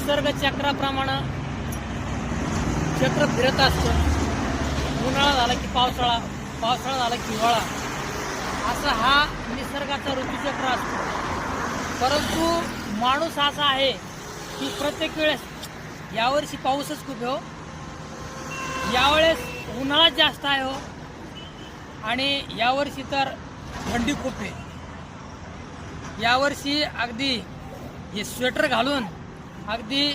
निसर्ग चक्राप्रमाणे चक्र फिरत असतं. उन्हाळा झाला की पावसाळा, पावसाळा झाला की हिवाळा, असा हा निसर्गाचा ऋतुचक्र असतो. परंतु माणूस असा आहे की प्रत्येक वेळेस, यावर्षी पाऊसच खूप आहे हो, यावेळेस उन्हाळा जास्त आहे हो, आणि यावर्षी तर थंडी खूप आहे. यावर्षी अगदी हे स्वेटर घालून अगदी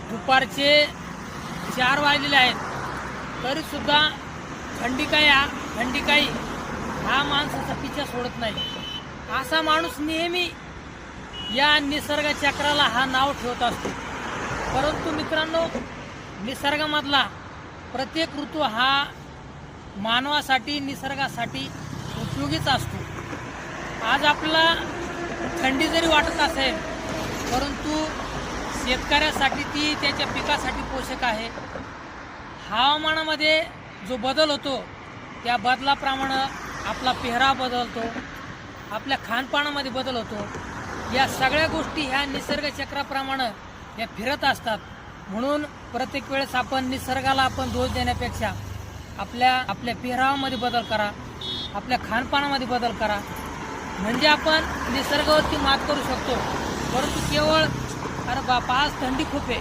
दुपारचे 4 वाजलेले आहेत तरीसुद्धा थंडी काही हा माणसाचा पिछा सोडत नाही. असा माणूस नेहमी या निसर्ग चक्राला हा नाव ठेवत असतो. परंतु मित्रांनो, निसर्गामधला प्रत्येक ऋतू हा मानवासाठी, निसर्गासाठी उपयोगीच असतो. आज आपल्याला थंडी जरी वाटत असेल, परंतु शेतकऱ्यासाठी ती त्याच्या पिकासाठी पोषक आहे. हवामानामध्ये जो बदल होतो त्या बदलाप्रमाणे आपला पेहराव बदलतो, आपल्या खानपानामध्ये बदल होतो. या सगळ्या गोष्टी ह्या निसर्ग चक्राप्रमाणे या फिरत असतात. म्हणून प्रत्येक वेळेस आपण निसर्गाला दोष देण्यापेक्षा आपल्या पेहरावामध्ये बदल करा, आपल्या खानपानामध्ये बदल करा, म्हणजे आपण निसर्गावरती मात करू शकतो. परंतु केवळ अरे बापा आज थंडी खूप आहे,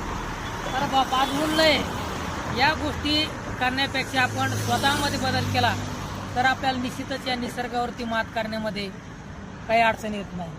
अरे बापा आज ऊन आहे, या गोष्टी करण्यापेक्षा आपण स्वतःमध्ये बदल केला तर आपल्याला निश्चितच या निसर्गावरती मात करण्यामध्ये काही अडचण येत नाही.